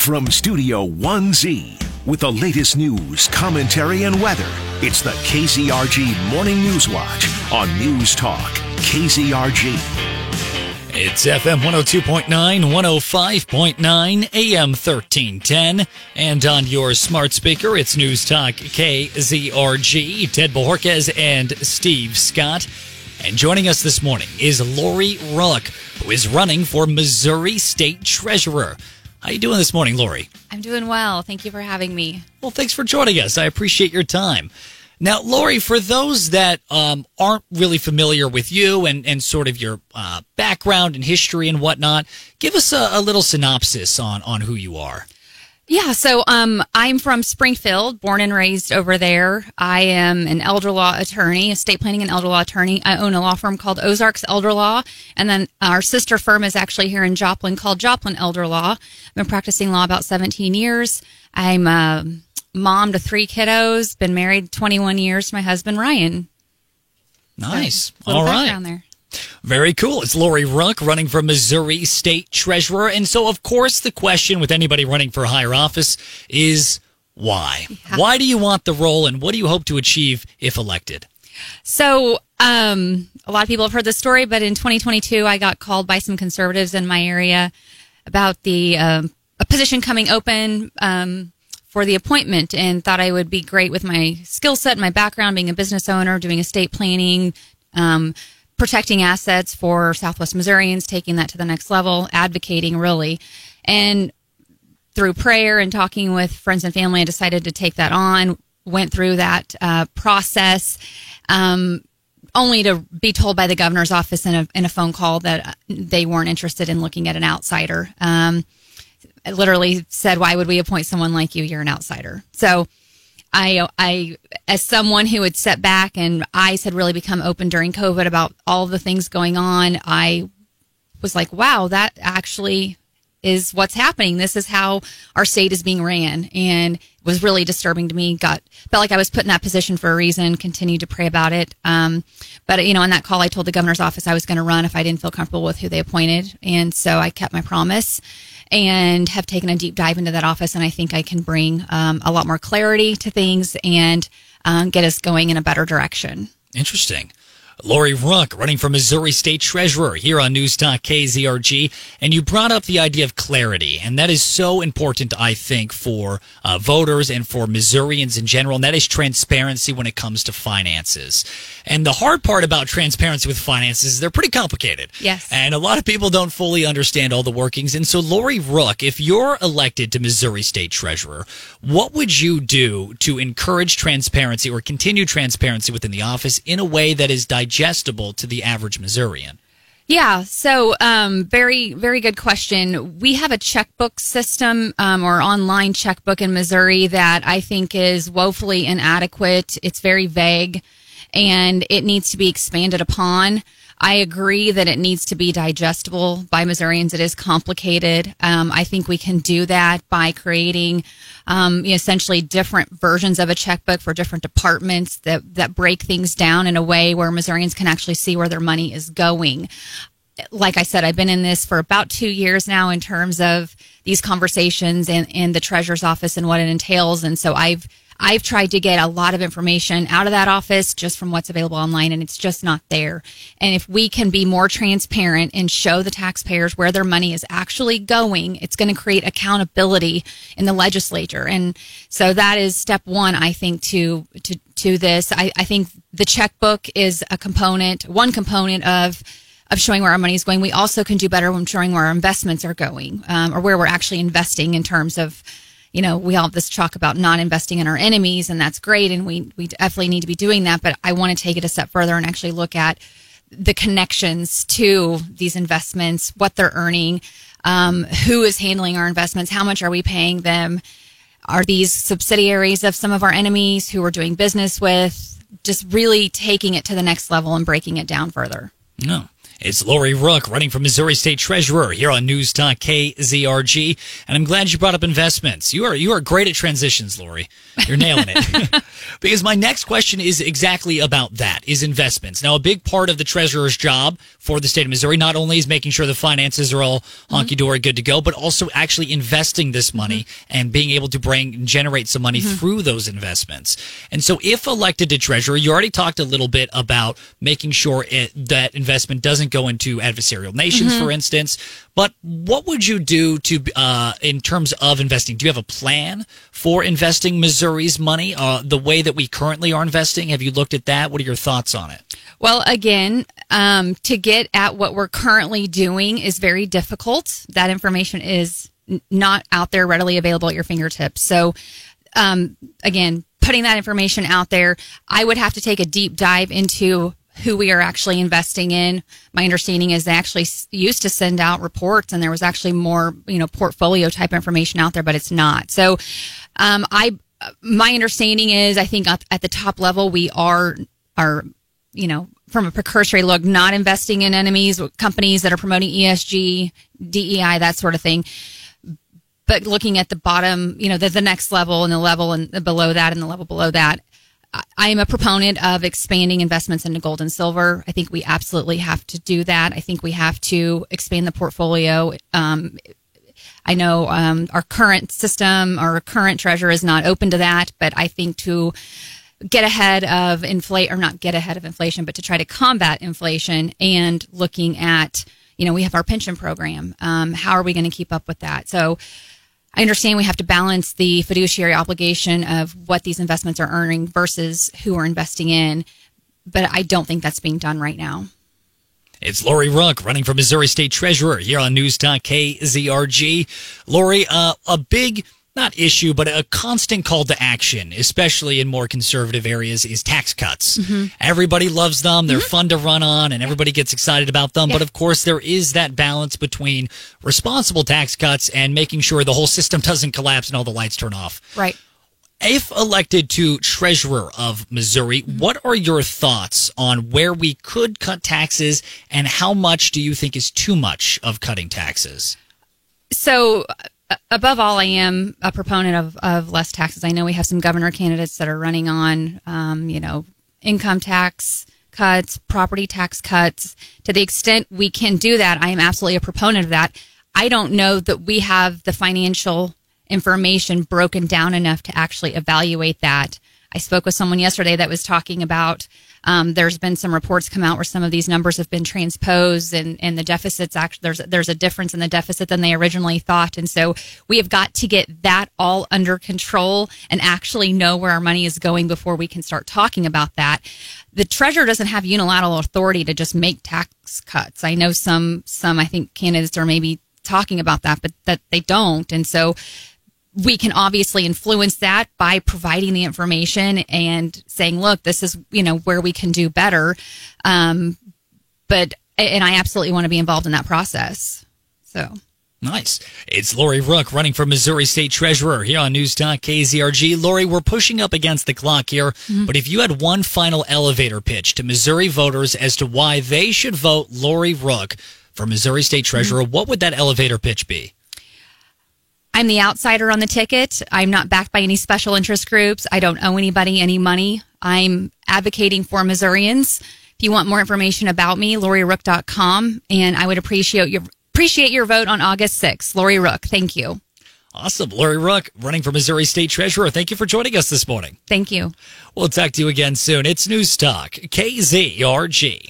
From Studio 1Z, with the latest news, commentary, and weather, it's the KZRG Morning News Watch on News Talk, KZRG. It's FM 102.9, 105.9, AM 1310, and on your smart speaker, it's News Talk KZRG. Ted Bojorquez and Steve Scott. And joining us this morning is Lori Ruck, who is running for Missouri State Treasurer. How you doing this morning, Lori? I'm doing well. Thank you for having me. Well, thanks for joining us. I appreciate your time. Now, Lori, for those that aren't really familiar with you and sort of your background and history and whatnot, give us a little synopsis on who you are. Yeah, so I'm from Springfield, born and raised over there. I am an elder law attorney, estate planning and elder law attorney. I own a law firm called Ozarks Elder Law, and then our sister firm is actually here in Joplin called Joplin Elder Law. I've been practicing law about 17 years. I'm a mom to 3 kiddos, been married 21 years to my husband, Ryan. Nice. So, all right. Background there. Very cool. It's Lori Ruck running for Missouri State Treasurer. And so, of course, the question with anybody running for higher office is why? Yeah. Why do you want the role, and what do you hope to achieve if elected? So, a lot of people have heard this story, but in 2022, I got called by some conservatives in my area about a position coming open for the appointment, and thought I would be great with my skill set and my background, being a business owner, doing estate planning, protecting assets for Southwest Missourians, taking that to the next level, advocating really. And through prayer and talking with friends and family, I decided to take that on, went through that process, only to be told by the governor's office in a phone call that they weren't interested in looking at an outsider. I literally said, "Why would we appoint someone like you? You're an outsider." So I, as someone who had stepped back and eyes had really become open during COVID about all the things going on, I was like, wow, that actually is what's happening. This is how our state is being ran. And it was really disturbing to me. Felt like I was put in that position for a reason, continued to pray about it. But, in that call, I told the governor's office I was going to run if I didn't feel comfortable with who they appointed. And so I kept my promise and have taken a deep dive into that office. And I think I can bring a lot more clarity to things and get us going in a better direction. Interesting. Lori Ruck running for Missouri State Treasurer here on News Talk KZRG. And you brought up the idea of clarity, and that is so important, I think, for voters and for Missourians in general, and that is transparency when it comes to finances. And the hard part about transparency with finances is they're pretty complicated. Yes. And a lot of people don't fully understand all the workings. And so, Lori Ruck, if you're elected to Missouri State Treasurer, what would you do to encourage transparency or continue transparency within the office in a way that is digestible to the average Missourian? Yeah, so very, very good question. We have a checkbook system or online checkbook in Missouri that I think is woefully inadequate. It's very vague, and it needs to be expanded upon. I agree that it needs to be digestible by Missourians. It is complicated. I think we can do that by creating essentially different versions of a checkbook for different departments that break things down in a way where Missourians can actually see where their money is going. Like I said, I've been in this for about 2 years now in terms of these conversations and the treasurer's office and what it entails. And so I've tried to get a lot of information out of that office just from what's available online, and it's just not there. And if we can be more transparent and show the taxpayers where their money is actually going, it's going to create accountability in the legislature. And so that is step one, I think, to this. I think the checkbook is one component of showing where our money is going. We also can do better when showing where our investments are going, or where we're actually investing in terms of, we all have this talk about not investing in our enemies, and that's great, and we definitely need to be doing that. But I want to take it a step further and actually look at the connections to these investments, what they're earning, who is handling our investments, how much are we paying them, are these subsidiaries of some of our enemies who we're doing business with, just really taking it to the next level and breaking it down further. No. It's Lori Rook running for Missouri State Treasurer here on News Talk KZRG. And I'm glad you brought up investments. You are great at transitions, Lori. You're nailing it. Because my next question is exactly about that, is investments. Now, a big part of the treasurer's job for the state of Missouri not only is making sure the finances are all honky-dory good to go, but also actually investing this money and being able to generate some money through those investments. And so if elected to treasurer, you already talked a little bit about making sure that investment doesn't go into adversarial nations, for instance. But what would you do in terms of investing? Do you have a plan for investing Missouri's money the way that we currently are investing? Have you looked at that? What are your thoughts on it? Well, again, to get at what we're currently doing is very difficult. That information is not out there readily available at your fingertips. So, again, putting that information out there, I would have to take a deep dive into who we are actually investing in. My understanding is they actually used to send out reports, and there was actually more, portfolio type information out there, but it's not. So, my understanding is, I think at the top level, we are, from a precursory look, not investing in companies that are promoting ESG, DEI, that sort of thing. But looking at the bottom, the next level and the level and below that and the level below that, I am a proponent of expanding investments into gold and silver. I think we absolutely have to do that. I think we have to expand the portfolio. I know our current system, our current treasurer is not open to that, but I think to get ahead of not get ahead of inflation, but to try to combat inflation and looking at, we have our pension program. How are we going to keep up with that? So I understand we have to balance the fiduciary obligation of what these investments are earning versus who we're investing in, but I don't think that's being done right now. It's Lori Rook running for Missouri State Treasurer here on News Talk KZRG. Lori, a big, not issue, but a constant call to action, especially in more conservative areas, is tax cuts. Everybody loves them. They're fun to run on, and everybody gets excited about them. But, of course, there is that balance between responsible tax cuts and making sure the whole system doesn't collapse and all the lights turn off. Right. If elected to treasurer of Missouri, what are your thoughts on where we could cut taxes, and how much do you think is too much of cutting taxes? So, above all, I am a proponent of less taxes. I know we have some governor candidates that are running on, income tax cuts, property tax cuts. To the extent we can do that, I am absolutely a proponent of that. I don't know that we have the financial information broken down enough to actually evaluate that. I spoke with someone yesterday that was talking about there's been some reports come out where some of these numbers have been transposed and the deficits actually there's a difference in the deficit than they originally thought. And so we have got to get that all under control and actually know where our money is going before we can start talking about that. The treasurer doesn't have unilateral authority to just make tax cuts. I know some I think candidates are maybe talking about that, but that they don't. And so we can obviously influence that by providing the information and saying, look, this is, where we can do better. And I absolutely want to be involved in that process. So. Nice. It's Lori Rook running for Missouri State Treasurer here on News Talk KZRG. Lori, we're pushing up against the clock here, but if you had one final elevator pitch to Missouri voters as to why they should vote Lori Rook for Missouri State Treasurer, what would that elevator pitch be? I'm the outsider on the ticket. I'm not backed by any special interest groups. I don't owe anybody any money. I'm advocating for Missourians. If you want more information about me, LoriRook.com, and I would appreciate your vote on August 6th. Lori Rook, thank you. Awesome. Lori Rook running for Missouri State Treasurer. Thank you for joining us this morning. Thank you. We'll talk to you again soon. It's News Talk KZRG.